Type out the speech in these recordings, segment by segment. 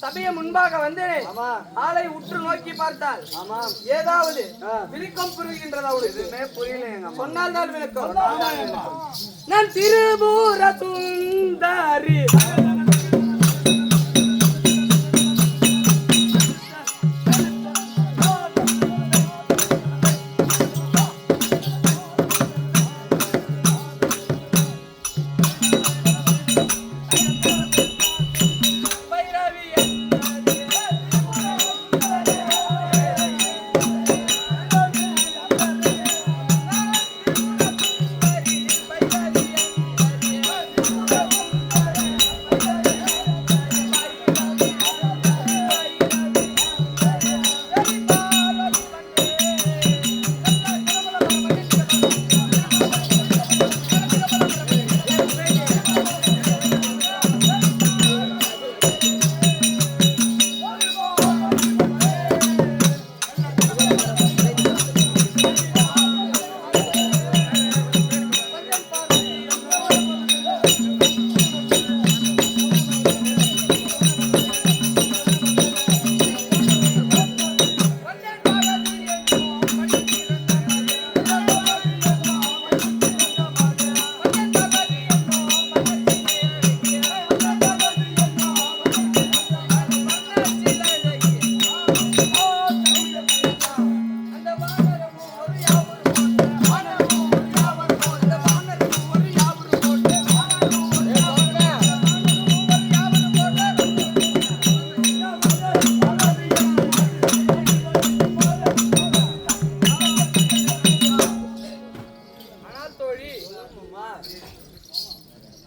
சபையை முன்பாக வந்து ஆளை உற்று நோக்கி பார்த்தால் ஏதாவது விளக்கம் புரிகின்றதா? புரியல. சொன்னால் தான் விளக்கம். நான் திருபுர சுந்தரி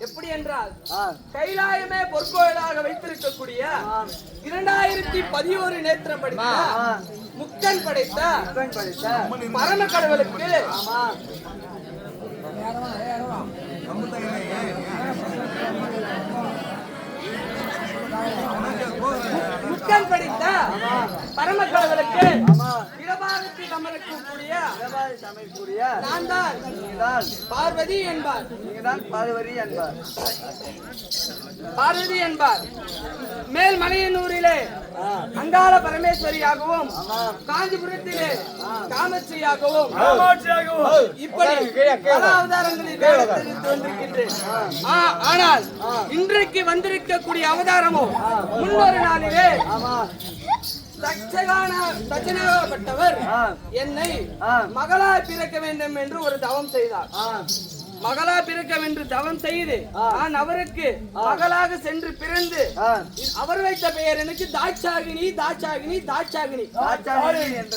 எப்படி என்றால் கைலாயமே பொற்கோயிலாக வைத்திருக்கக்கூடிய 2011 நேத்திரம் படித்த முக்கன் படைத்த பரம கடவுளுக்கு முக்கன் படித்த பரம கடவுளுக்கு இடபாகத்தில் அமரக்கூடிய நான் தான் பார்வதி என்பார். பார்வதி என்பார். மேல்மலையனூரிலே அங்காள பரமேஸ்வரியாகவும் காஞ்சிபுரத்திலே காமாட்சியாகவும் இப்படி பல அவதாரங்களில் தெரிவித்து வந்திருக்கின்றேன். ஆனால் இன்றைக்கு வந்திருக்கக்கூடிய அவதாரமும் முன்னொரு நாளிலே தட்சணாகப்பட்டவர் என்னை மகளா பிறக்க வேண்டும் என்று ஒரு தவம் செய்தார். மகளா பிறக்கம் என்று தவம் செய்து நான் அவருக்கு மகளாக சென்று பிறந்து அவர் வைத்த பெயர் எனக்கு தாட்சாகினி தாட்சாகினி தாட்சாகினி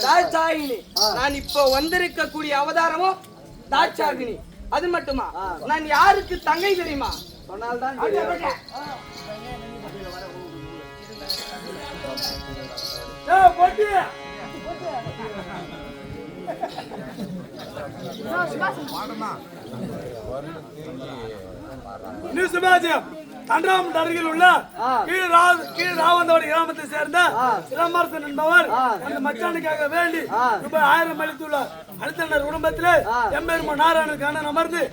தாட்சாகினி. நான் இப்போ வந்திருக்கக்கூடிய அவதாரமோ தாட்சாகினி. அது மட்டுமா, நான் யாருக்கு தங்கை தெரியுமா? சொன்னால்தான் அருகில் உள்ள கீழ்ராவந்தோட கிராமத்தை சேர்ந்த சிலம்பரசன் என்பவர் அந்த மச்சானுக்காக வேண்டி ரூபாய் 1000 அளித்துள்ளார். அடுத்த குடும்பத்திலே எம்பெருமா நாராயணனுக்கான அமர்ந்து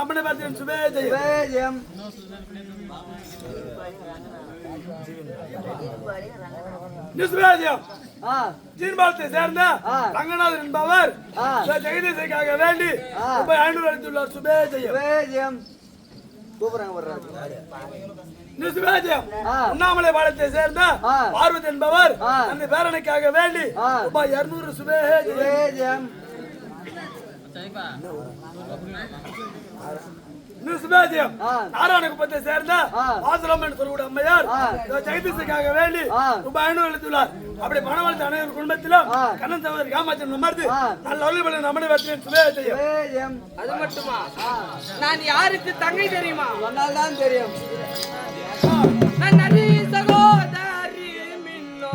அம்மனை பார்த்து சுபேஜயம் ஜீன்பாலத்தை சேர்ந்த ரங்கநாதன் என்பவர் ஜெகதீசைக்காக வேண்டி ரூபாய் 500 அளித்துள்ளார். சுபேஜயம் உண்ணாமலை பாலத்தை சேர்ந்த பார்வதி என்பவர் அந்த பேரனுக்காக வேண்டி ரூபாய் 200. சுபேஜயம் நாராயணகுப்பத்தை சேர்ந்த வாசலம்மன் சொல்லக்கூடிய அம்மையார் ஜெகதீசைக்காக வேண்டி ரூபாய் 500 அளித்துள்ளார். அப்படி பணம் அளித்த அனைவரும் குடும்பத்திலும் கண்ணன் சகோதரி காமாட்சி அமர்ந்து நல்ல நம்முடைய சுபேஜயம். அது மட்டுமா, நான் யாருக்கு தங்கை தெரியுமா? சொன்னால்தான் தெரியும். நான் நரி சகோதரி மின்னோ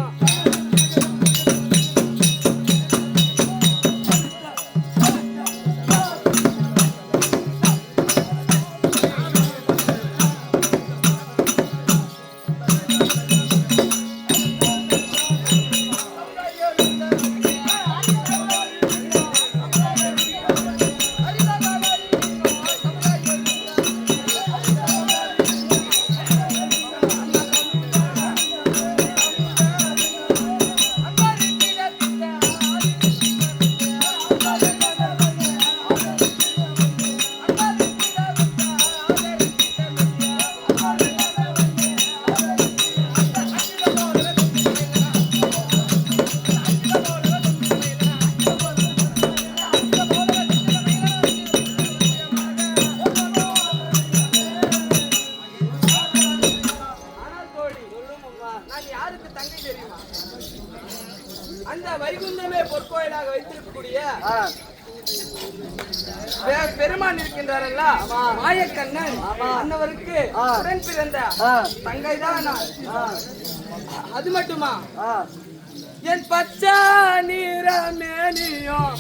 யாருக்கு தங்கை தெரியுமா? அந்த வைகுந்தமே பொற்கோயிலாக வைத்திருக்கக்கூடிய பெருமான் இருக்கின்றாரல்ல, மாயக்கண்ணன், அன்னவருக்கு உடன் பிறந்த தங்கைதான் நான். அது மட்டுமா, என் பச்சை நிறமேனியும்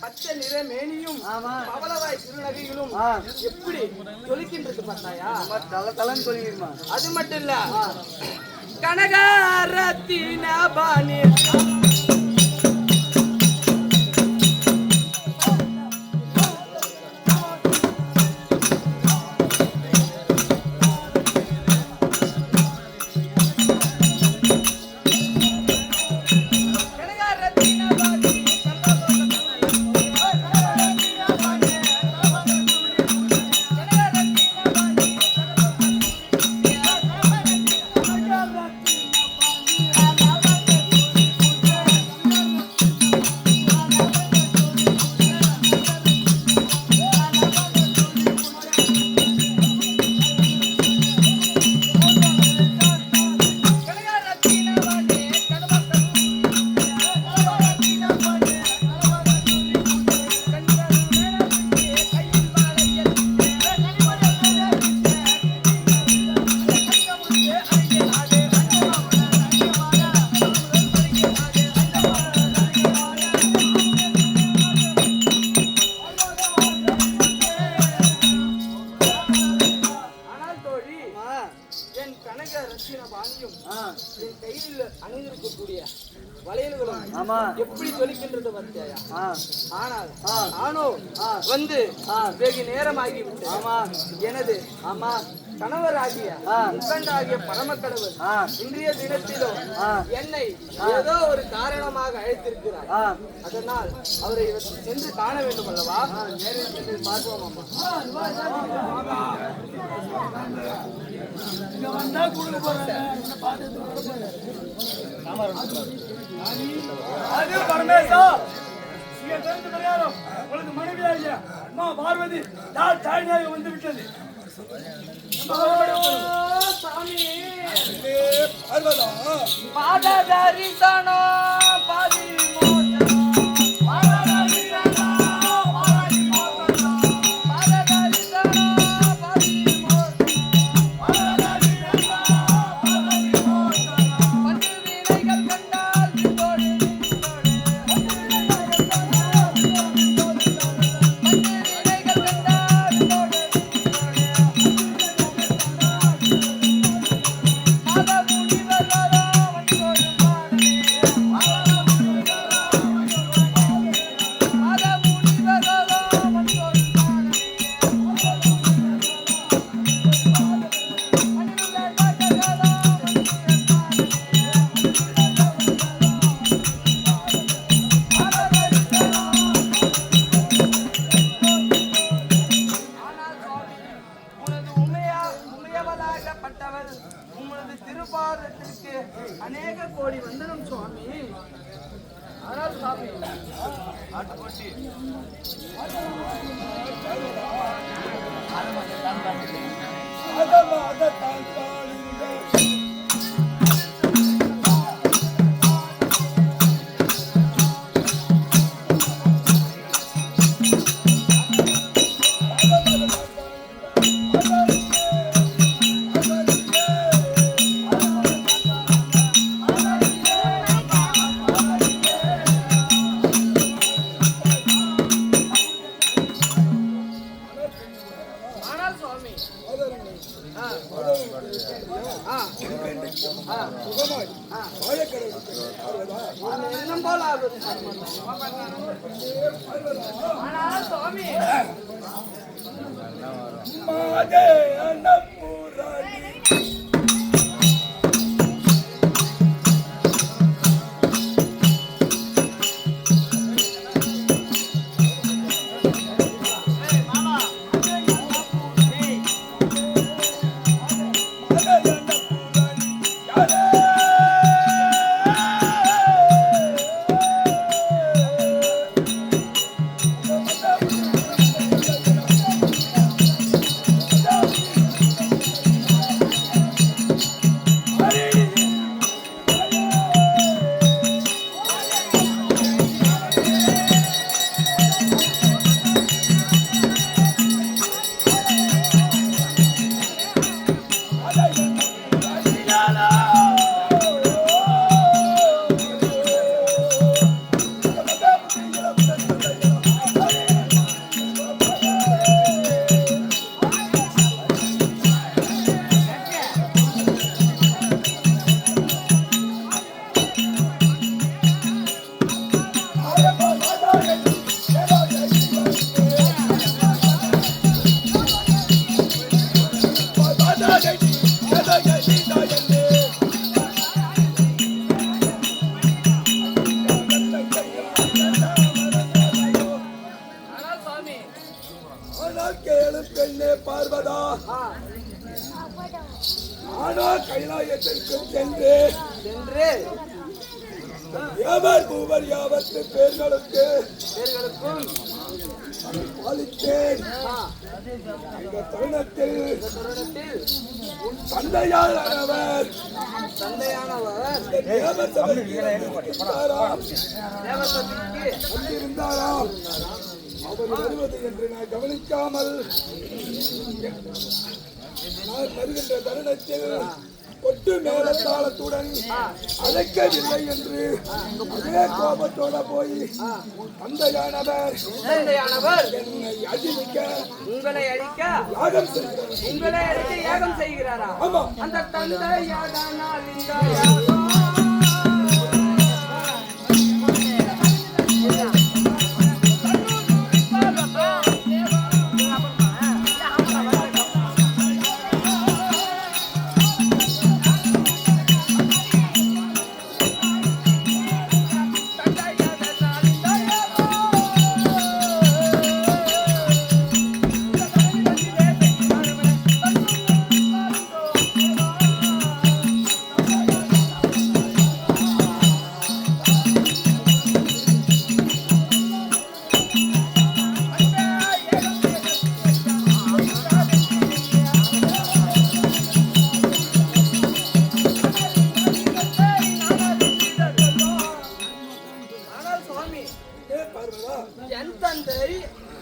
பச்சை நிற மேனியும் பவளவாய் திருநகைகளும் எப்படி ஜொலிக்கின்றது பார்த்தாயா? தலன்னு சொல்லிடுமா. அது மட்டும் இல்ல, கனகாரத்தின பாணி என் கையில் அணிந்திருக்கக்கூடிய வளையல்களும் எப்படி ஜொலிக்கின்றது பார்த்தியா? ஆனால் நானோ வந்து வெகு நேரமாகிவிட்டு எனது கணவராகிய முக்கண்டாகிய பரமக்கடவுள் இன்றைய தினத்திலும் என்னை ஏதோ ஒரு காரணமாக அழைத்திருக்கிறார். அதனால் அவரை சென்று காண வேண்டும் அல்லவா? நேரில் சென்று பார்ப்போம். உங்களுக்கு மனைவியாகிய அம்மா பார்வதி தாய்நாயகம் வந்து விட்டது. பாததரிசனோ பாதி உங்களது திருப்பாதத்திற்கு அநேக கோடி வந்தனம் சுவாமி. ஆனால் சாமி அத சுகமாய் வாழக்கடை எண்ணம் போல ஆகுது. ஆனால் சுவாமி மாதே அன்னபூரணி பார்வதா ஆனா கைலாயத்திற்கு சென்று எவர் மூவர் யாவத்து பேர்களுக்கும் பாலித்தேன். இந்த தருணத்தில் உன் தந்தையானவர் வந்திருந்தாராம். அவர் வருவது என்று நான் கவனிக்காமல் நான் வருகின்ற தருணத்தில் ஒட்டு மேலத்தாளத்துடன் அழைக்கவில்லை என்று அதே கோபத்தோட போய் தந்தையானவர் என்னை அழிக்க உங்களை அழிக்க யாகம் செய்கிறார். உங்களை அழிக்க யாகம் செய்கிறாரா? ஆமா. அந்த தந்தையானால் இந்த யாகம்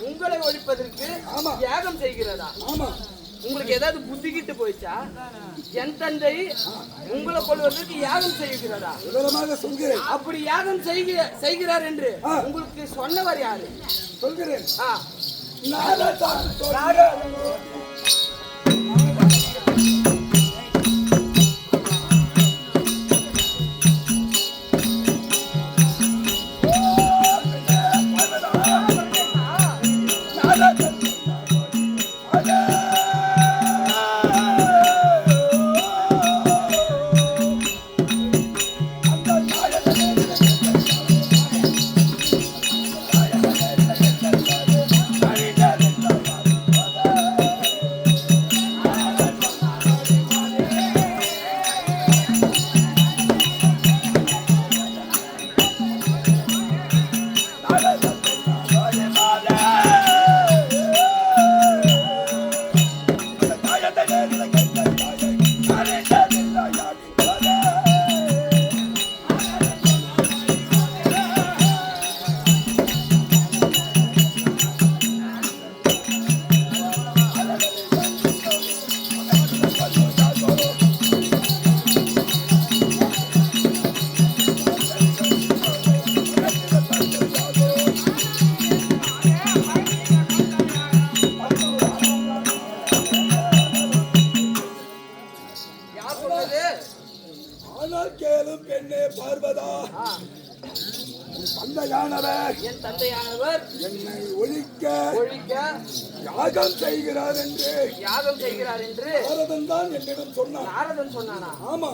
உங்களை ஒழிப்பதற்கு யாகம் செய்கிறதா? உங்களுக்கு ஏதாவது புத்தி கிட்டு போயிச்சா? என் தந்தை உங்களை கொள்வதற்கு யாகம் செய்கிறதா? சொல்கிறேன். அப்படி யாகம் செய்கிறார் என்று உங்களுக்கு சொன்னவர் யாரு? சொல்கிறேன். யார் சொன்னது? ஆனால் கேளும் பெண்ணே பார்வதா, தந்தையானவர் என் தந்தையானவர் என்னை ஒழிக்க யாகம் செய்கிறார் என்று நாரதன் தான் என்னிடம் சொன்னார். நாரதன் சொன்னானா? ஆமா.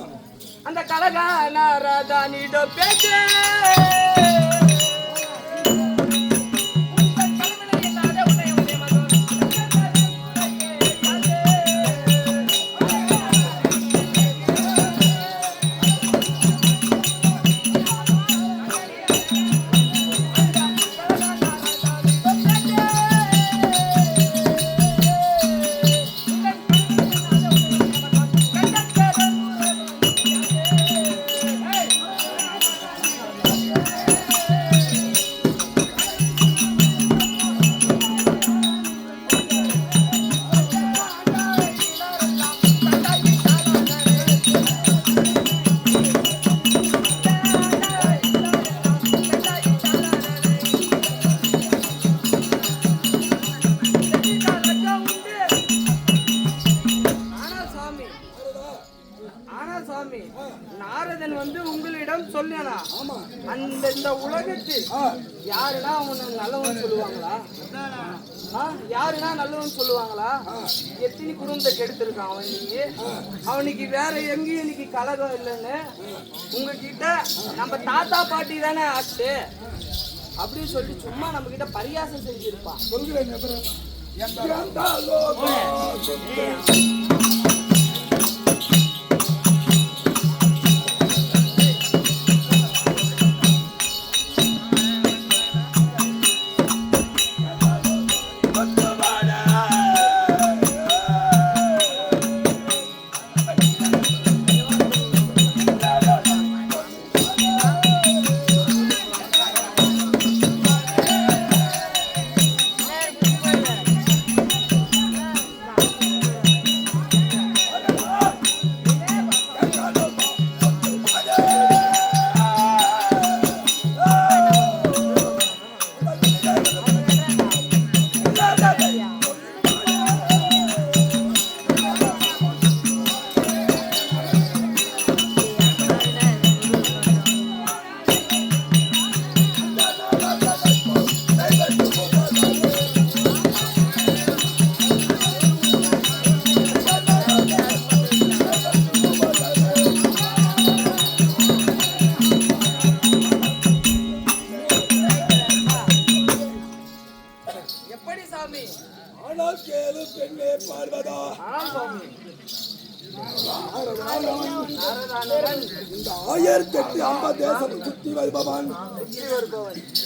அந்த கலகா நாரதனிடம் பேச்சு நாரதன் வந்து உங்களிடம் சொன்னா அந்த உலகத்தில் யாருன்னா அவனை நல்லவன் சொல்லுவாங்களா? யாருன்னா நல்லவன் சொல்லுவாங்களா? எத்தனை குடும்பத்தை கெடுத்திருக்கான் அவன். நீங்க அவனுக்கு வேற எங்கேயும் இன்னைக்கு கலகம் இல்லைன்னு உங்ககிட்ட நம்ம தாத்தா பாட்டி தானே ஆச்சு அப்படின்னு சொல்லி சும்மா நம்ம கிட்ட பரியாசம் செஞ்சிருப்பான். சொல்லுவேன்.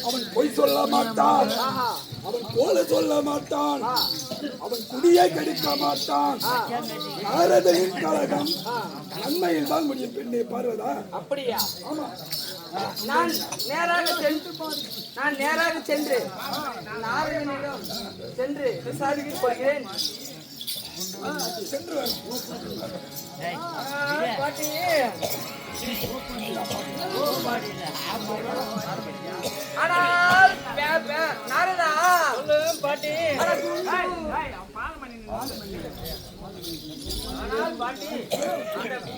அவன் பொய் சொல்ல மாட்டான், அவன் கோல சொல்ல மாட்டான், அவன் குடியை கெடுக்க மாட்டான். நாரதனின் கழகம் நன்மையில் தான் முடியும் பெண்ணே பார்வதா. அப்படியா? ஆமா. நான் நேராக சென்று நாரதனிடம் சென்று விசாரித்துக் கொள்கிறேன். சென்று பாட்டி ஆனால் நாரதா பாட்டி ஆனால் பாட்டி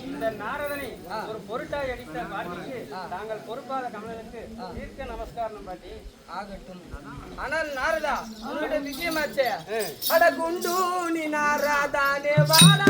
இந்த நாரதனை ஒரு பொருட்டாய் அடித்த பாட்டிக்கு தாங்கள் பொறுப்பாத கமலனுக்கு தீர்க்க நமஸ்காரம் பாட்டி. ஆகட்டும். ஆனால் நாரதா உன்னுடைய விஷயமாச்சே. அட குண்டு நீ நாரதானே வாடா.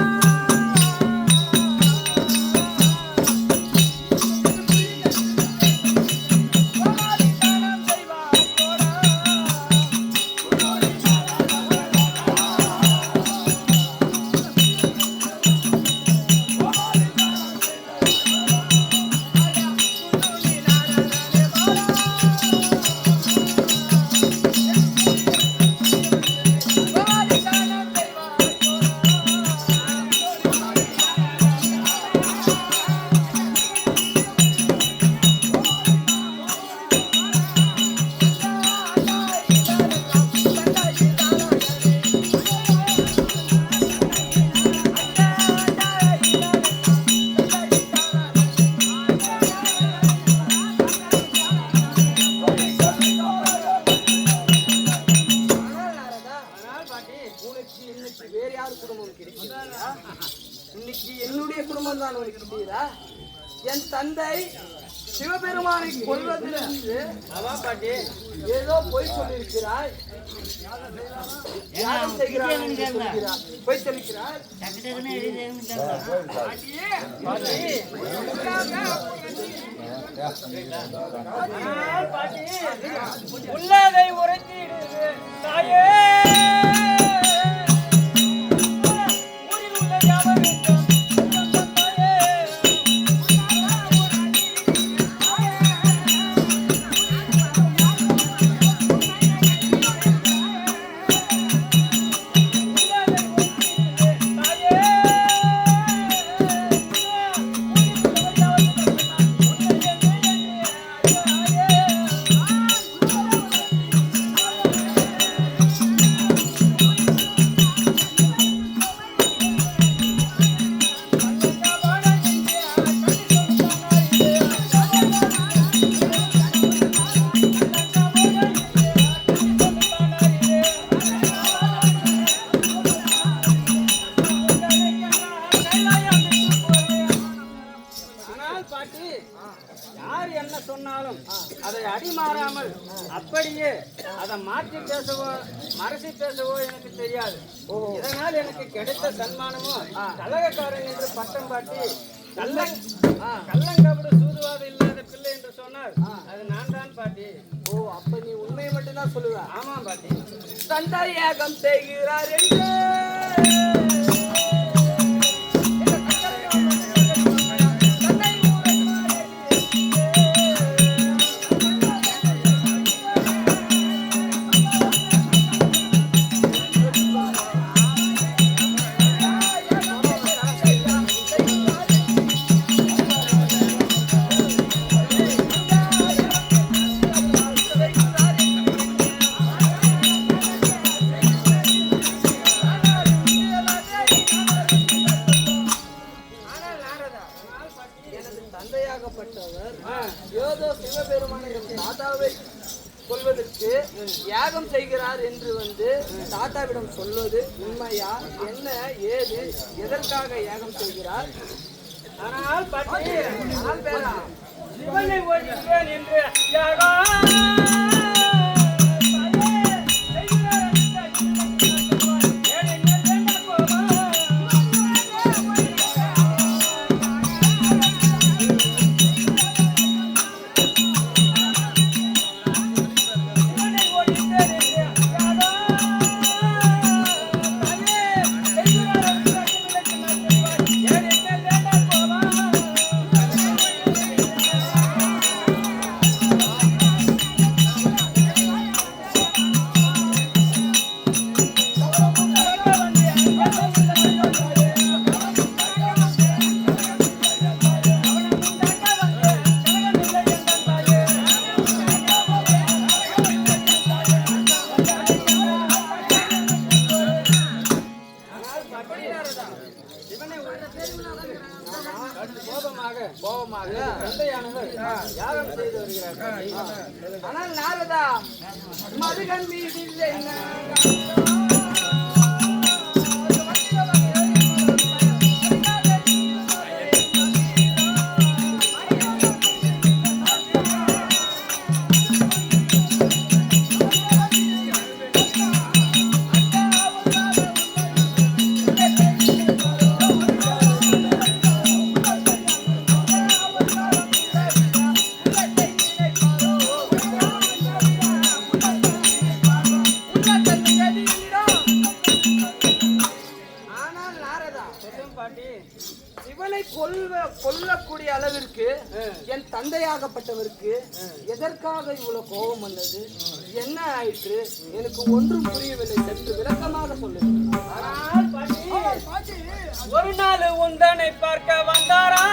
சம்பந்தம் தான் உனக்கு புரியுதா? என் தந்தை சிவபெருமானை கொல்வதிலிருந்து அதான் பாட்டி ஏதோ பொய் சொல்லியிருக்கிறாய். யாரும் செய்கிறாய் என்று சொல்கிறாய். பொய் சொல்லிக்கிறாய். உள்ளதை உரைத்திடுது தாயே. யார் என்ன சொன்னாலும் அதை அடிமாறாமல் அப்படியே அதை மாற்றி பேசவோ மறைசி பேசவோ எனக்கு தெரியாது. இதனால் எனக்கு கிடைத்த சன்மானமோ கலகக்காரன் என்று பட்டம் பாட்டி கள்ளங்கபடு சூதுவாது இல்லாத பிள்ளை என்று சொன்னார். அது நான் தான் பாட்டி. ஓ, அப்ப நீ உண்மையை மட்டும்தான் சொல்லுவ? ஆமாம் பாட்டி. தந்தை யாகம் செய்கிறார் என்று ஏதோ சிவபெருமானை தாத்தாவை கொள்வதற்கு யாகம் செய்கிறார் என்று தாத்தாவிடம் சொல்வது உண்மையா? என்ன ஏது எதற்காக யாகம் செய்கிறார்? ஆனால் பாட்டி சிவனை ஒழிப்பேன் என்று யாகம் யாகம் செய்து வருகிறார். ஆனால் நாரதா மதுகன் மீது இல்லை. சிவனை கொல்லக்கூடிய அளவிற்கு என் தந்தையாகப்பட்டவருக்கு எதற்காக இவ்வளவு கோபம் வந்தது? என்ன ஆயிற்று? எனக்கு ஒன்றும் புரியவில்லை. சற்று விளக்கமாக சொல்லுங்க. ஒரு நாள் உந்தனை பார்க்க வந்தாரா?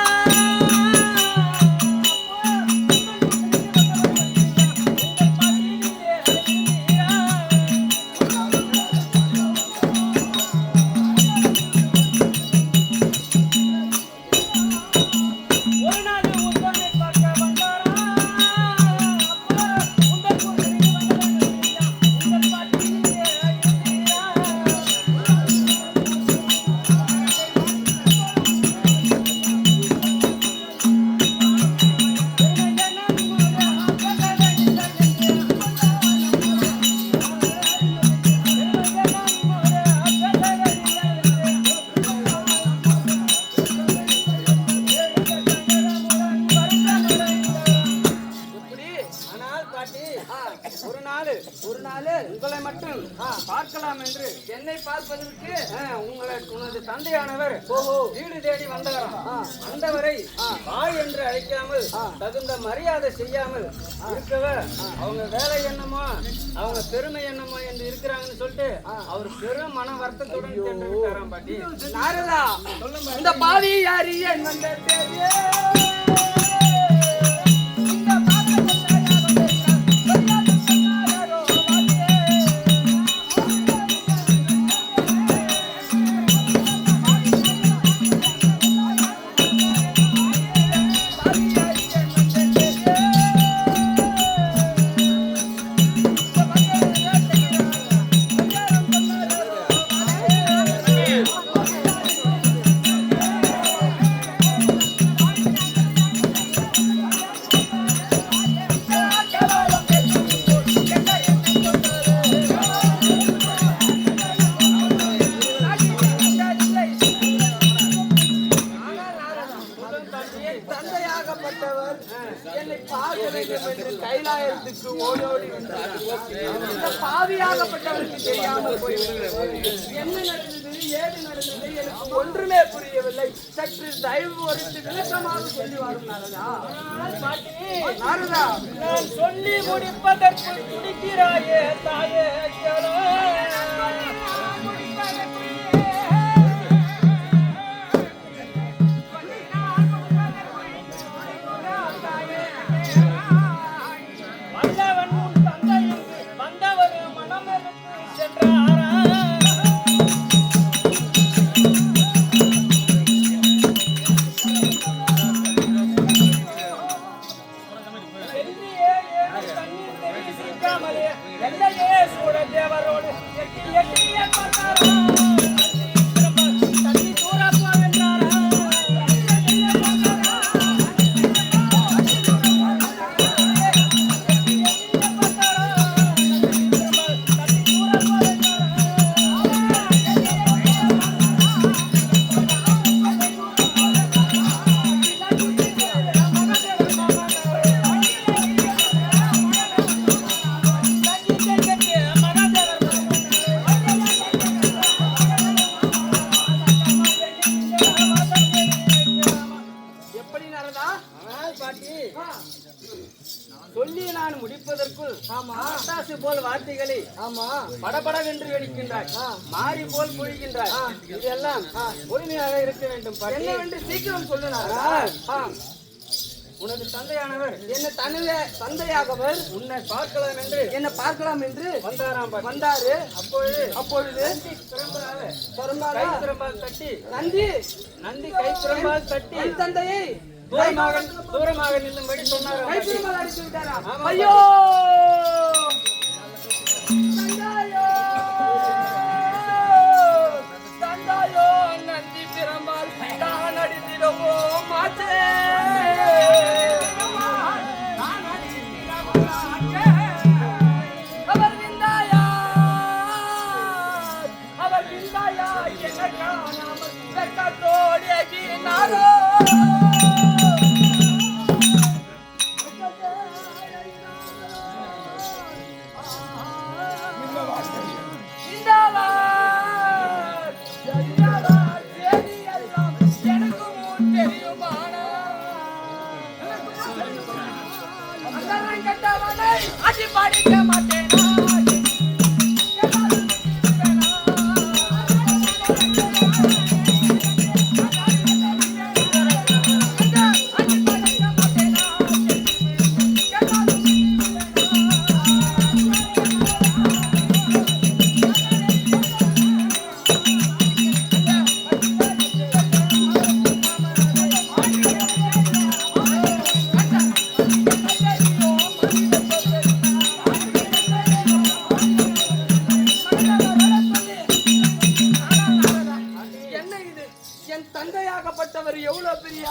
அதனால உங்களை மட்டும் பார்க்கலாம் என்று என்னை பார்ப்பதற்கு உனது தந்தையானவர் வீடு தேடி வந்தாராம். வந்தவரை பாய் என்று அழைக்காமல் தகுந்த மரியாதை செய்யாமல் இருக்கவர் அவங்க வேலை என்னமோ அவங்க பெருமை என்னமோ என்று இருக்கிறாங்கன்னு சொல்லிட்டு அவர் பெரும் மன வருத்தத்துடன் சென்றிருக்காராம் பாட்டி. நாரதா, இந்த பாவி யாரு என் வந்த தேவியே? தந்தையாகப்பட்டவர் என்னை பார்க்க வேண்டும் என்று கைலாயத்துக்கு ஓடோடி வந்தார். இந்த பாவியாகப்பட்டவருக்கு தெரியாமல் போய்விட்டது. என்ன நடந்தது, ஏது நடந்தது எனக்கு ஒன்றுமே புரியவில்லை. சற்று தயவு ஒருத்து விளக்கமாக சொல்லி வரும் நாரதா. நாரதா, நான் சொல்லி முடிப்பதற்கு துடிக்கிறாயே தாயே. வந்தவன் உன் தந்தை வந்தவர் மனமெடுத்து சென்றாரா? எல்லையே சூட தேவரோடு எட்டிய பார்த்தாரா? தண்ணி தூரப்பா வென்றாரா? எப்படி நாரதா? ஆனால் பாட்டி, சொல்லி நான் முடிப்பதற்குள் பட்டாசு போல் வார்த்தைகளை படபடவென்று வெடிக்கின்றாய், மாறி போல் பொழிகின்றாய். இதெல்லாம் பொறுமையாக இருக்க வேண்டும் பாட்டி. என்னவென்று சீக்கிரம் சொல்லு நாரதா. உனது தந்தையானவர் என்ன தந்தையாகவர் உன்னை பார்க்கலாம் என்று என்ன பார்க்கலாம் என்று வந்தாராம் பாட்டி. வந்தாரு. அப்பொழுது கை பிரம்பால் தட்டி நந்தி கை பிரம்பால் தட்டி என் தந்தையை தூரமாக நில்லும்படி சொன்னார். கைப்பிரமால் அடித்து விட்டாரா? ஆமாம். ஐயோ தந்தாயோ, தந்தாயோ, நந்தி பிரம்பால் தான் அடித்திடவோ மாட்டே. அவர் விந்தாயா என்ன காணாமல் வெட்கத்தோடு எகினாரோ. அடி படிக்க மாட்டேனா?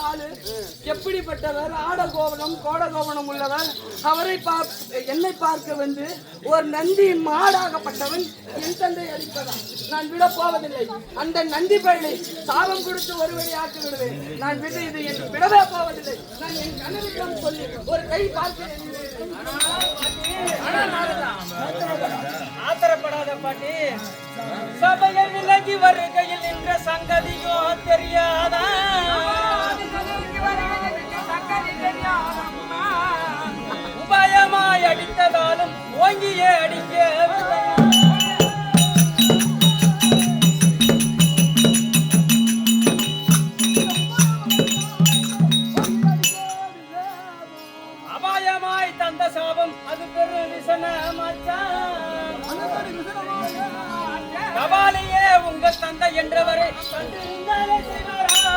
ஆளு எப்படிப்பட்டவர், ஆட கோவணம் கோட கோவணம் உள்ளவர். அவரை என்னை பார்க்க வந்து ஒரு நந்தி மாடாகப்பட்டவன் என் தந்தை அடிப்பதா நான் விட போவதில்லை. அந்த நந்தி பயிலை சாபம் கொடுத்து ஒருவரை ஆக்கி விடுவேன். நான் விட இது என்று விடவே போவதில்லை. நான் என் கணவரிடம் சொல்லி ஒரு கை பார்க்கிறேன். ஆத்திரப்படாத பாட்டி, சபையை விலகி வருகையில் நின்ற சங்கதியோ தெரியாதா? உபாயமாய் அடித்ததாலும் ஓங்கியே அடிக்கவில்லை. அபாயமாய் தந்த சாபம் அது பெரு விசனமாச்சான். கபாலியே உங்க தந்தை என்றவரை கண்டிருந்தாலே செய்வாரா?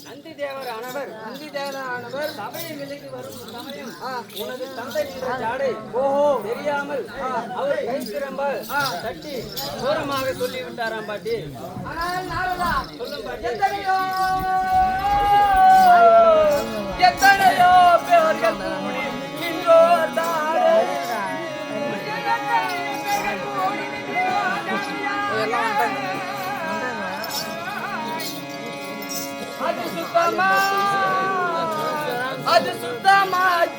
நந்தி தேவரானவர் சபையை விலகி வரும் சமயம் உனது தந்தை என்ற ஜாடை தெரியாமல் அவர் கை திரும்ப தட்டி தூரமாக சொல்லிவிட்டாராம் பாட்டி. சொல்லும் பாட்டி. எத்தனையோ பேர்கள் கூடி நின்றோர் தாழை. அது சுத்தமா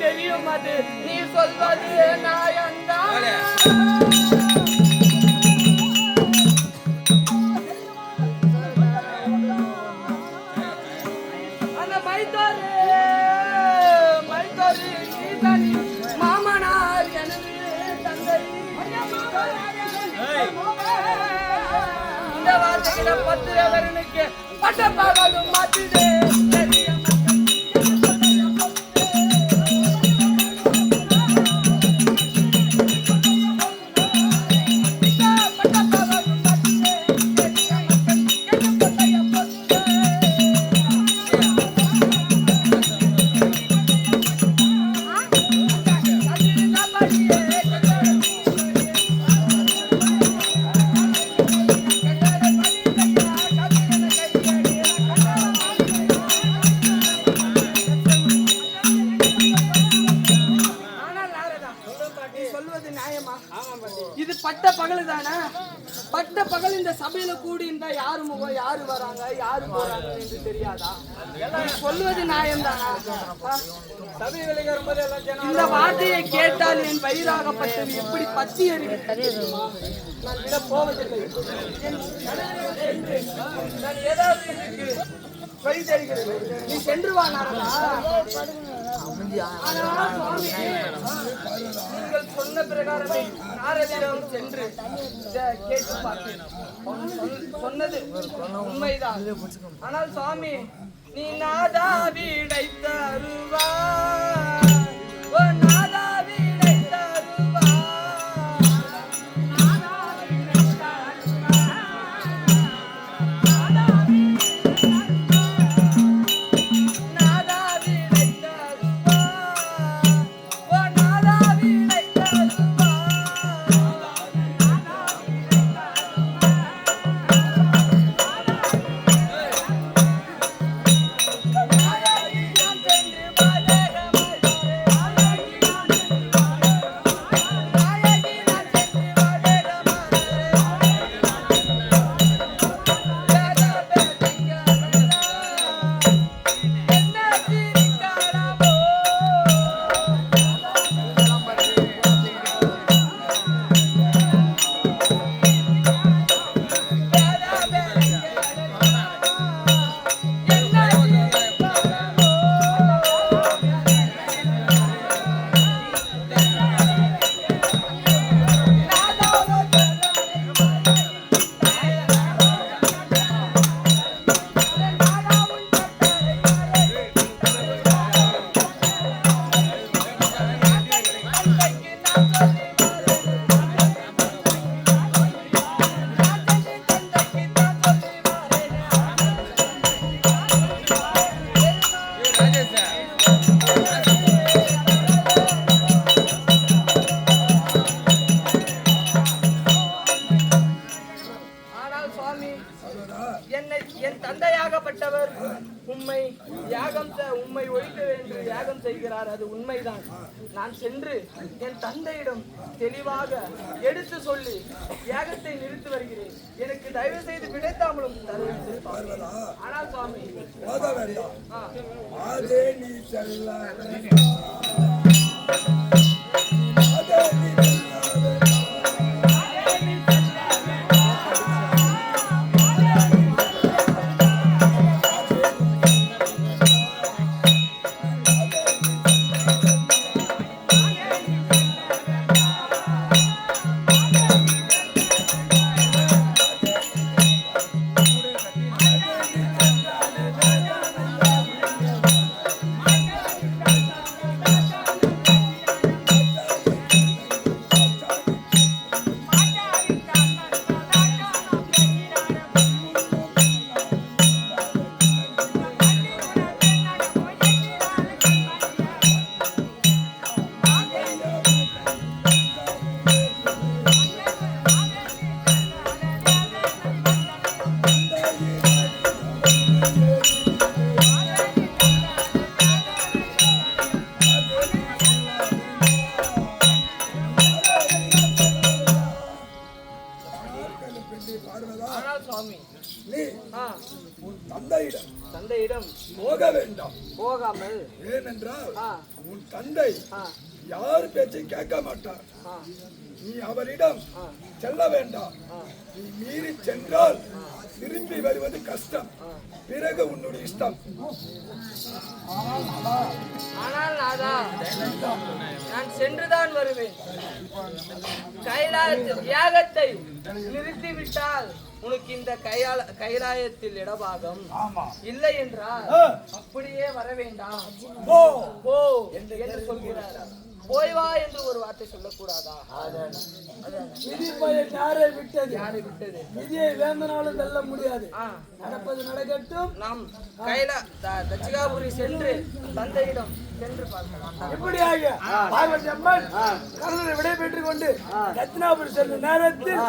தெரியும். அது நீ சொல்வது நாயந்தான். அந்த மைத்தாரு நீதனி மாமனார் எனது தந்தை. இந்த வார்த்தையில பத்திரவரனுக்கு பட்டப்பாலும் மாற்றுதே. இது பட்ட பகல் தானே? பட்ட பகல் இந்த சபையில கூடி இருந்தா யாரு முகம், யாரு வராங்க, யாரு போறாங்க என்று தெரியாதா? சொல்வது நியாயம் தானா? சபை விலகி வரும்போது எல்லாம் ஜனம் இந்த வார்த்தையை கேட்டால் என் வயிறாகப்பட்டது எப்படி பத்தி எறிகிறது. நான் விட போவதில்லை. நான் ஏதாவது வழி தெரிகிறது. நீ சென்று வா நாரதா. நீங்கள் சொன்ன பிரகாரமே நாரதிடம் சென்று கேட்டு பார்த்தேன். சொன்னது உண்மைதான். ஆனால் சுவாமி, நீ நாதா வீடை தருவா, நாதா வீடை தருவா, என்னை என் தந்தையாகப்பட்டவர் உம்மை ஒழிக்க வேண்டும் யாகம் செய்கிறார். அது உண்மைதான். நான் சென்று என் தந்தையிடம் தெளிவாக எடுத்து சொல்லி யாகத்தை நிறுத்தி வருகிறேன். எனக்கு தயவு செய்து கிடைத்தாமலும் ஆனால் சுவாமி தந்தையிடம் போக வேண்டாம். போகாமல் ஏனென்றால் உன் தந்தை யார் பேச்சை கேட்க மாட்டார். நீ அவரிடம் செல்ல வேண்டாம். நீ மீறி சென்றால் திரும்பி வருவது கஷ்டம். பிறகு உன்னுடைய இஷ்டம். ஆனால் நாதா, நான் சென்றுதான் வருவேன். கைலாயத்தில் யாகத்தை நிறுத்திவிட்டால் உனக்கு இந்த கைலாயத்தில் இடபாகம் இல்லை என்றால் அப்படியே வர வேண்டாம். போ என்று சொல்கிறார். போய் வா என்று ஒரு வார்த்தை சொல்லக்கூடாதா? விதி பயன் யாரை விட்டது? விதியை வேந்தனாலும் வெல்ல முடியாது. நடப்பது நடக்கட்டும். நாம் தட்சிகாபுரி சென்று தந்தையிடம் சென்று பார்க்கலாம். இப்படியாக பார்வதி அம்மன் கர்ணனை விடை பெற்றுக் கொண்டு தட்சிணாபுரி சென்ற நேரத்தில்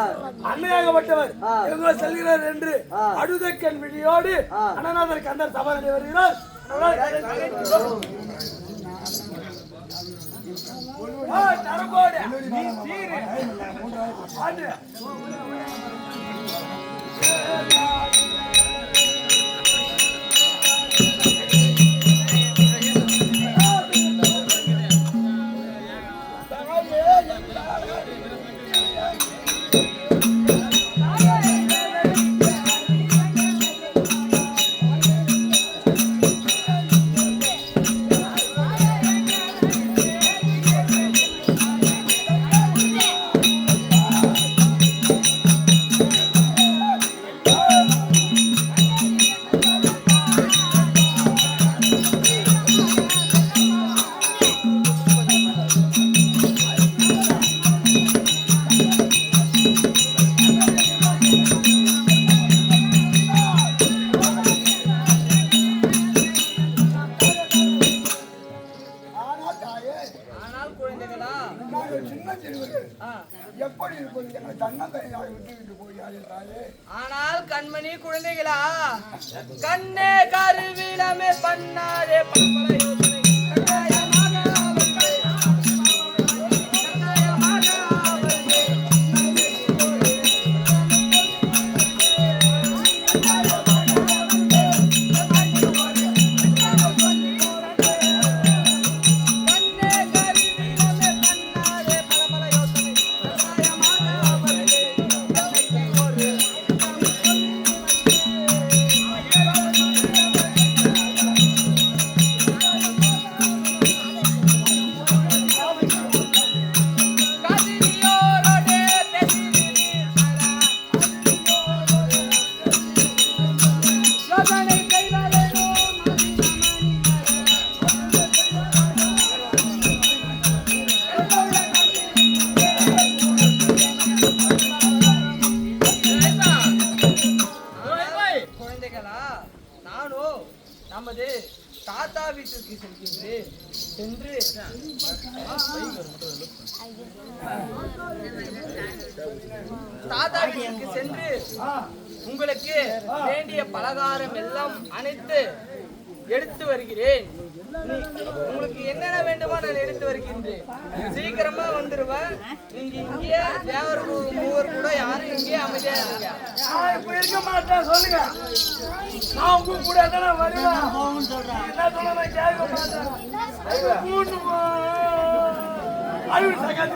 அன்னையாகப்பட்டவர் எங்கோ செல்கிறார் என்று அழுதக்கண் விழியோடு அனநாதர் கந்தர் சபை வருகிறார். தரம்போடு ஆனால் கண்மணி குழந்தைகளா, கண்ணே கருவிலமே பண்ணாதே தாத்தா வீட்டிற்கு செல்கின்றேன். சென்று தாத்தா வீட்டிற்கு சென்று உங்களுக்கு வேண்டிய பலகாரம் எல்லாம் அனைத்து எடுத்து வருகிறேன். உங்களுக்கு என்னென்ன வேண்டுமோ நான் எடுத்து வருகின்றேன். சீக்கிரமா வந்துருவேன். நீங்க இங்கே தேவர் மூவர் கூட யாரும் இங்கே அமைதியா இருங்க. இப்ப இருக்க மாட்டேன் சொல்லுங்க. நான் உங்க கூட தானே வருவேன். என்ன சொல்ல நான் கேட்க மாட்டேன். ஐயோ சகாத்து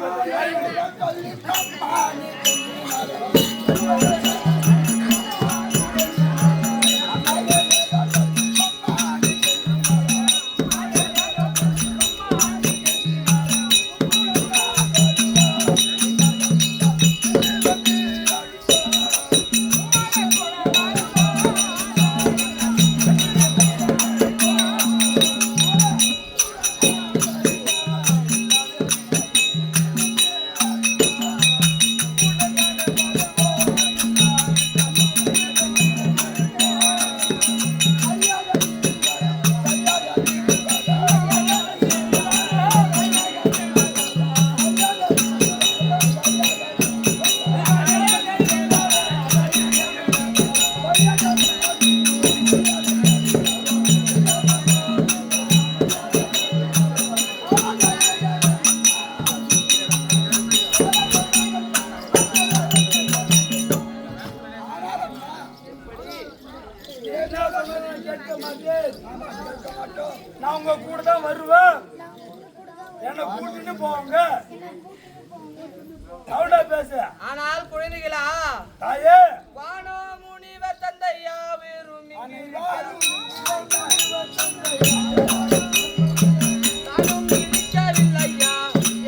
நான் உங்க கூட தான் வருவேன். என்ன கூட்டிட்டு போவாங்க. அவடா பேச. ஆனால் குழந்தைகளா தாயே வானோ முனிவர் தந்தையா விரும்பி தானும் இருக்கவில்லையா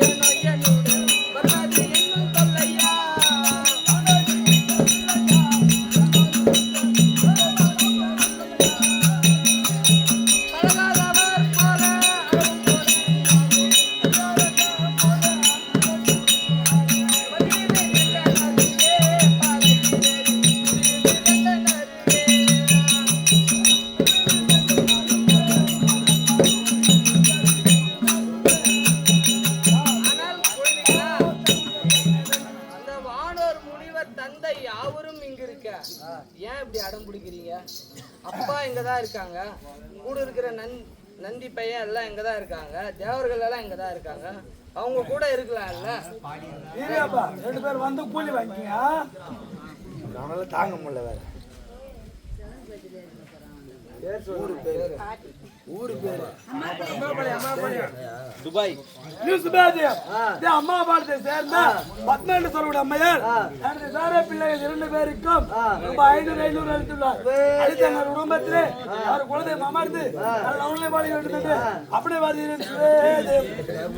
ஏனோ என்னுடன் வராது என்னும் தொல்லையா பழகாதவர் போல தந்தை யாவரும் இங்க இருக்க. ஏன் இப்படி அடம் பிடிக்கிறீங்க? அப்பா இங்கதான் இருக்காங்க. கூட இருக்கிற நந்தி பையன் எல்லாம் இங்கதான் இருக்காங்க. தேவர்கள் எல்லாம் இங்கதான் இருக்காங்க. அவங்க கூட இருக்கலாம்ல. இல்லையாப்பா 2 பேர் வந்து கூலி வாங்கிங்க. அவனால தாங்க முடியல வேற. ஊரு பேரு துபாய். News page. அம்மா பாடத்தை சேர்ந்த பத்மன்னு சொல்லக்கூடிய அம்மையார் எனது வேற பிள்ளைகள் 2 பேருக்கும் ரூபாய் 500 அளித்துள்ளார். அடுத்த எங்கள் குடும்பத்திலே அவர் குழந்தை அமர்ந்து அவங்களே பாடி எடுத்துட்டு அப்படியே பாதி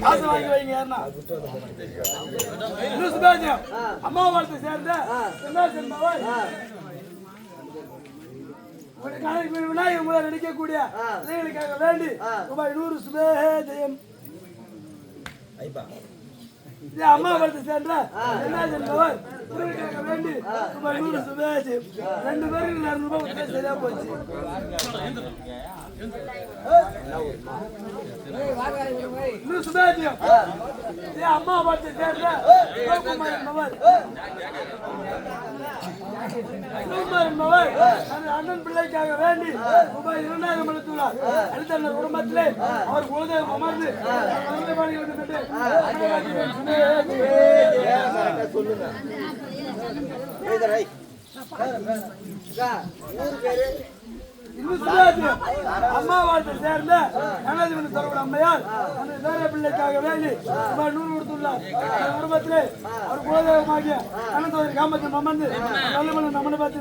காசு வாங்கி வைங்க. நியூஸ் பேஜ் அம்மா பாடத்தை சேர்ந்த விநாயகர் முதல் நடிக்கக்கூடிய பிள்ளைகளுக்காக வேண்டி ரூபாய் 100 சுபேஜயம். அம்மா படத்தை சேர்ந்த என்பவர் பிள்ளைகளுக்காக வேண்டி ரூபாய் 100 சுபேஜயம். 2 பேருக்கு 200 ரூபாய் சரியா போச்சு. சுபேஜயம் அம்மா படத்தை சேர்ந்த என்பவர் அண்ணன் பிள்ளைக்காக வேண்டி ரூபாய் 2000 அளித்துள்ளார். அடுத்த குடும்பத்திலே அவர் குலதெய்வம் அமர்ந்து சொல்லுங்க. அம்மா வாழ்த்தை சேர்ந்த கனதிவன் சொல்லக்கூடிய அம்மையார் அந்த வேற பிள்ளைக்காக வேண்டி ரூபாய் 100 கொடுத்துள்ளார். குடும்பத்திலே அவர் குலதெய்வமாகிய அனந்தோதரி காமத்தில் அமர்ந்து நல்ல நம்மளை பார்த்து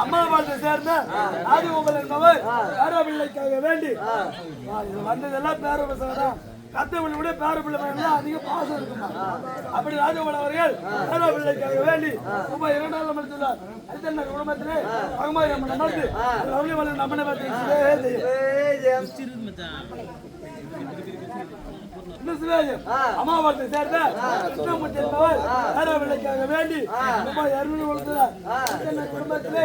அம்மா வாழ்த்தை சேர்ந்த ஆதிகோபால் என்பவர் பேர பிள்ளைக்காக வேண்டி வந்ததெல்லாம் பேர பசங்க தான். கத்தவனை விட பேர பிள்ளை அதிக பாசம் இருக்குமா. அப்படி ராஜகோபால் அவர்கள் பேர பிள்ளைக்காக வேண்டி ரூபாய் 2000 அளித்துள்ளார். அடுத்த குடும்பத்திலே பகமாரி நம்ம அமர்ந்து நம்மனை பார்த்து சிவாயம் அமாவாசை சேர்ந்த கிருஷ்ணமூர்த்தி என்பவர் வேண்டிக்காக வேண்டி குடும்பத்திலே